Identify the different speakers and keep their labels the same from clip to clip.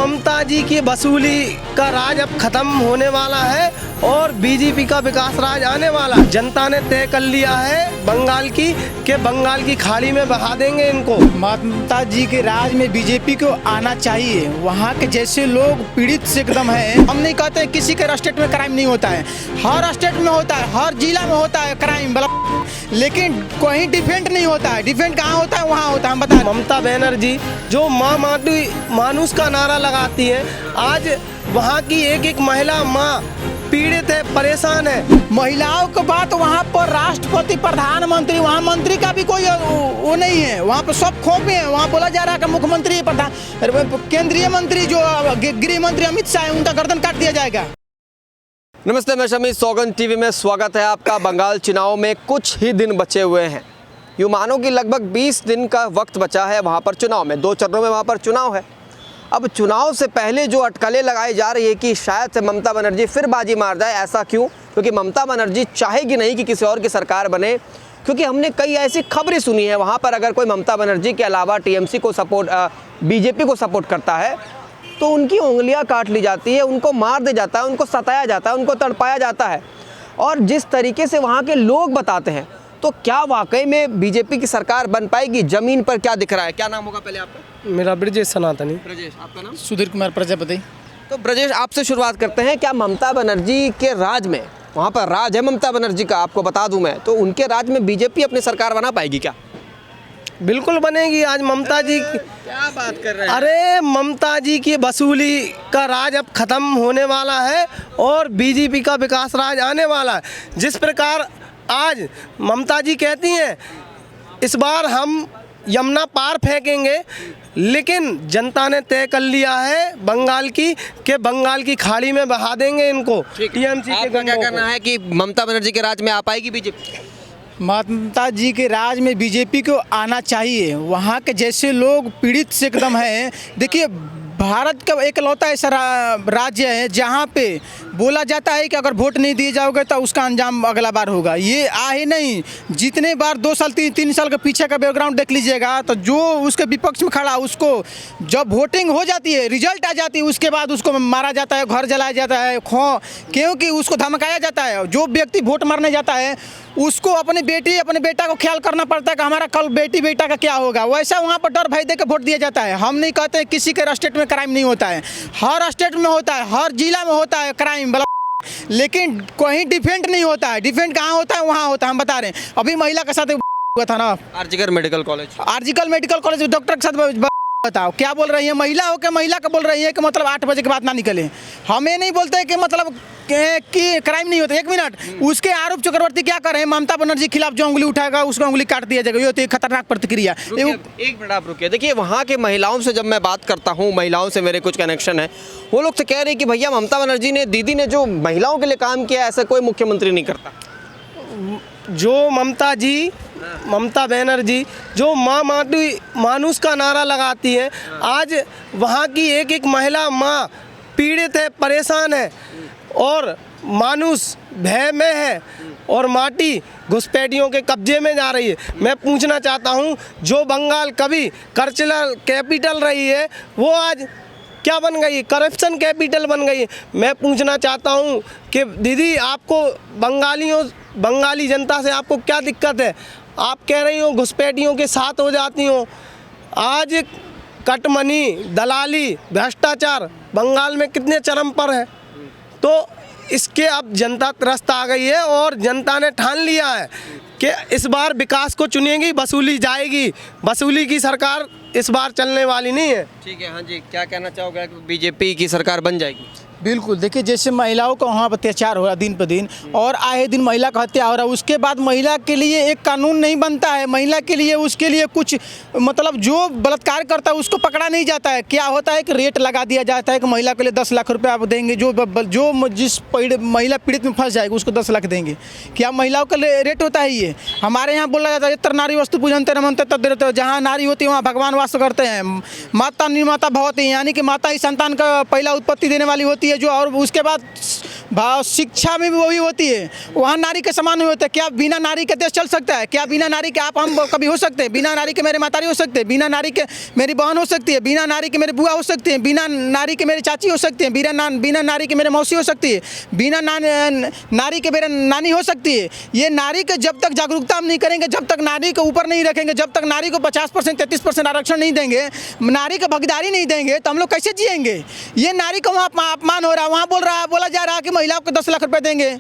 Speaker 1: ममता जी की वसूली का राज अब खत्म होने वाला है और बीजेपी का विकास राज आने वाला। जनता ने तय कर लिया है बंगाल की खाड़ी में बहा देंगे इनको।
Speaker 2: ममता जी के राज में बीजेपी को आना चाहिए। वहाँ के जैसे लोग पीड़ित से एकदम है। हम नहीं कहते किसी के स्टेट में क्राइम नहीं होता है, हर स्टेट में होता है, हर जिला में होता है क्राइम, लेकिन कहीं डिफेंड नहीं होता है। डिफेंड कहाँ होता है? वहाँ होता है। हम बताएं,
Speaker 1: ममता बनर्जी जो माँ माटी मानुष का नारा लगाती है, आज वहाँ की एक एक महिला माँ पीड़ित है, परेशान है।
Speaker 2: महिलाओं के बात वहाँ पर राष्ट्रपति, प्रधानमंत्री, वहाँ मंत्री का भी कोई वो नहीं है। वहाँ पर सब खोपे हैं। वहाँ बोला जा रहा है कि मुख्यमंत्री, प्रधान, केंद्रीय मंत्री जो गृह मंत्री अमित शाह है, उनका गर्दन काट दिया जाएगा।
Speaker 3: नमस्ते, मैं शमी, सौगंध टीवी में स्वागत है आपका। बंगाल चुनाव में कुछ ही दिन बचे हुए हैं। यूँ मानो कि लगभग 20 दिन का वक्त बचा है वहाँ पर चुनाव में। 2 चरणों में वहाँ पर चुनाव है। अब चुनाव से पहले जो अटकलें लगाई जा रही है कि शायद से ममता बनर्जी फिर बाजी मार जाए, ऐसा क्यों? क्योंकि ममता बनर्जी चाहेगी नहीं कि किसी और की सरकार बने, क्योंकि हमने कई ऐसी खबरें सुनी है वहाँ पर अगर कोई ममता बनर्जी के अलावा टीएमसी को सपोर्ट, बीजेपी को सपोर्ट करता है तो उनकी उंगलियां काट ली जाती है, उनको मार दिया जाता है, उनको सताया जाता है, उनको तड़पाया जाता है। और जिस तरीके से वहाँ के लोग बताते हैं, तो क्या वाकई में बीजेपी की सरकार बन पाएगी? ज़मीन पर क्या दिख रहा है? क्या नाम होगा पहले आपका?
Speaker 1: मेरा ब्रजेश सनातनी।
Speaker 3: ब्रजेश, आपका नाम?
Speaker 2: सुधीर कुमार प्रजापति।
Speaker 3: तो ब्रजेश, आपसे शुरुआत करते हैं। क्या ममता बनर्जी के राज में, वहाँ पर राज है ममता बनर्जी का, आपको बता दूं मैं, तो उनके राज में बीजेपी अपनी सरकार बना पाएगी क्या?
Speaker 1: बिल्कुल बनेगी। आज ममता जी
Speaker 3: क्या बात कर रहे हैं?
Speaker 1: अरे ममता जी की वसूली का राज अब खत्म होने वाला है और बीजेपी का विकास राज आने वाला है। जिस प्रकार आज ममता जी कहती हैं इस बार हम यमुना पार फेंकेंगे, लेकिन जनता ने तय कर लिया है बंगाल की खाड़ी में बहा देंगे इनको। टीएमसी के
Speaker 3: आपका क्या कहना है कि ममता बनर्जी के राज में आ पाएगी बीजेपी?
Speaker 2: ममता जी के राज में बीजेपी को आना चाहिए। वहाँ के जैसे लोग पीड़ित से एकदम है। देखिए, भारत का एकलौता ऐसा राज्य है जहाँ पे बोला जाता है कि अगर वोट नहीं दिए जाओगे तो उसका अंजाम अगला बार होगा। ये आ ही नहीं, जितने बार 2 साल 3 साल के पीछे का बैकग्राउंड देख लीजिएगा, तो जो उसके विपक्ष में खड़ा उसको जब वोटिंग हो जाती है, रिजल्ट आ जाती है, उसके बाद उसको मारा जाता है, घर जलाया जाता है, क्योंकि उसको धमकाया जाता है। जो व्यक्ति वोट मारने जाता है उसको अपनी बेटी अपने बेटा को ख्याल करना पड़ता है कि हमारा कल बेटी बेटा का क्या होगा। वैसा वहाँ पर डर भय दे के वोट दिया जाता है। हम नहीं कहते किसी के स्टेट में क्राइम नहीं होता है, हर स्टेट में होता है, हर जिला में होता है क्राइम, लेकिन कहीं डिफेंड नहीं होता है। डिफेंड कहाँ होता है? वहाँ होता है। हम बता रहे हैं, अभी महिला के साथ हुआ था ना,
Speaker 3: आर्जिकल मेडिकल कॉलेज
Speaker 2: डॉक्टर के साथ। बताओ क्या बोल रही है? महिला हो के महिला का बोल रही है कि मतलब 8 बजे के बाद ना निकले। हमें नहीं बोलते कि मतलब कि क्राइम नहीं होता। 1 मिनट, उसके आरोप चक्रवर्ती क्या कर रहे हैं? ममता बनर्जी के खिलाफ जो उंगली उठाएगा उसको उंगली काट दिया जाएगा। ये होती है खतरनाक प्रतिक्रिया।
Speaker 3: 1 मिनट आप रुकिए। देखिए, वहाँ के महिलाओं से जब मैं बात करता हूँ, महिलाओं से मेरे कुछ कनेक्शन है, वो लोग तो कह रहे हैं कि भैया ममता बनर्जी ने, दीदी ने जो महिलाओं के लिए काम किया ऐसा कोई मुख्यमंत्री नहीं करता।
Speaker 1: जो ममता बनर्जी जो माँ माटी मानुष का नारा लगाती है, आज वहाँ की एक एक महिला माँ पीड़ित है, परेशान है और मानुष भय में है और माटी घुसपैठियों के कब्जे में जा रही है। मैं पूछना चाहता हूँ, जो बंगाल कभी कल्चरल कैपिटल रही है वो आज क्या बन गई? करप्शन कैपिटल बन गई है। मैं पूछना चाहता हूँ कि दीदी, आपको बंगाली जनता से आपको क्या दिक्कत है? आप कह रही हो घुसपैठियों के साथ हो जाती हो। आज कटमनी, दलाली, भ्रष्टाचार बंगाल में कितने चरम पर है। तो इसके अब जनता त्रस्त आ गई है और जनता ने ठान लिया है कि इस बार विकास को चुनेगी, वसूली जाएगी। वसूली की सरकार इस बार चलने वाली नहीं है।
Speaker 3: ठीक है, हाँ जी, क्या कहना चाहोगे? बीजेपी की सरकार बन जाएगी?
Speaker 2: बिल्कुल। देखिए, जैसे महिलाओं का वहाँ अत्याचार हो रहा दिन पर दिन और आए दिन महिला का हत्या हो रहा है, उसके बाद महिला के लिए एक कानून नहीं बनता है। महिला के लिए, उसके लिए कुछ मतलब जो बलात्कार करता है उसको पकड़ा नहीं जाता है। क्या होता है कि रेट लगा दिया जाता है कि महिला के लिए 10 लाख रुपये आप देंगे, जो जिस महिला पीड़ित में फंस जाएगी उसको 10 लाख देंगे। क्या महिलाओं का रेट होता है? ये हमारे यहाँ बोला जाता है यत्र नारी वस्तु पूजनते रमन्ते तद्देवते। जहाँ नारी होती है वहाँ भगवान वास करते हैं। माता निर्माता भवति, यानी कि माता ही संतान का पहला उत्पत्ति देने वाली होती है जो, और उसके बाद भाव शिक्षा में भी वही होती है, वहाँ नारी के समान नहीं होता है। क्या बिना नारी के देश चल सकता है? क्या बिना नारी के आप हम कभी हो सकते हैं? बिना नारी के मेरे मातारी हो सकते हैं, बिना नारी के मेरी बहन हो सकती है, बिना नारी के मेरे बुआ हो सकती है, बिना नारी के मेरी चाची हो सकती है, बिना नारी के मेरे मौसी हो सकती है, बिना नारी के मेरे नानी हो सकती है। ये नारी के जब तक जागरूकता हम नहीं करेंगे, जब तक नारी को ऊपर नहीं रखेंगे, जब तक नारी को 50% 33% आरक्षण नहीं देंगे, नारी को भागीदारी नहीं देंगे, तो हम लोग कैसे जिएंगे? ये नारी को वहाँ अपमान हो रहा है, वहाँ बोला जा रहा है कि महिलाओं को 10 लाख रुपए देंगे।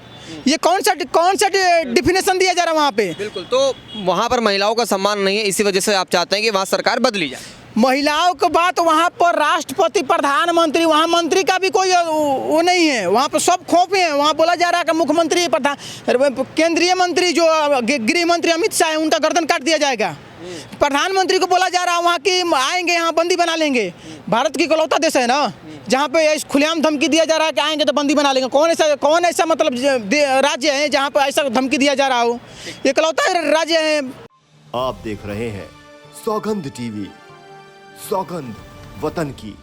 Speaker 2: ये कौन सा डिफिनेशन दिया जा रहा है वहाँ पे?
Speaker 3: बिल्कुल, तो वहाँ पर महिलाओं का सम्मान नहीं है, इसी वजह से आप चाहते हैं कि वहाँ सरकार बदली जाए।
Speaker 2: महिलाओं की बात वहाँ पर राष्ट्रपति, प्रधानमंत्री, वहाँ मंत्री का भी कोई वो नहीं है, वहाँ पर सब खौफ हैं। वहाँ बोला जा रहा है कि मुख्यमंत्री, केंद्रीय मंत्री जो गृह मंत्री अमित शाह है, उनका गर्दन काट दिया जाएगा। प्रधानमंत्री को बोला जा रहा है वहाँ की आएंगे यहाँ बंदी बना लेंगे। भारत की इकलौता देश है ना जहाँ पे खुलेआम धमकी दिया जा रहा है कि आएंगे तो बंदी बना लेंगे। कौन ऐसा मतलब राज्य है जहाँ पर ऐसा धमकी दिया जा रहा हो? इकलौता राज्य है।
Speaker 4: आप देख रहे हैं सौगंध टीवी, सौगंध वतन की।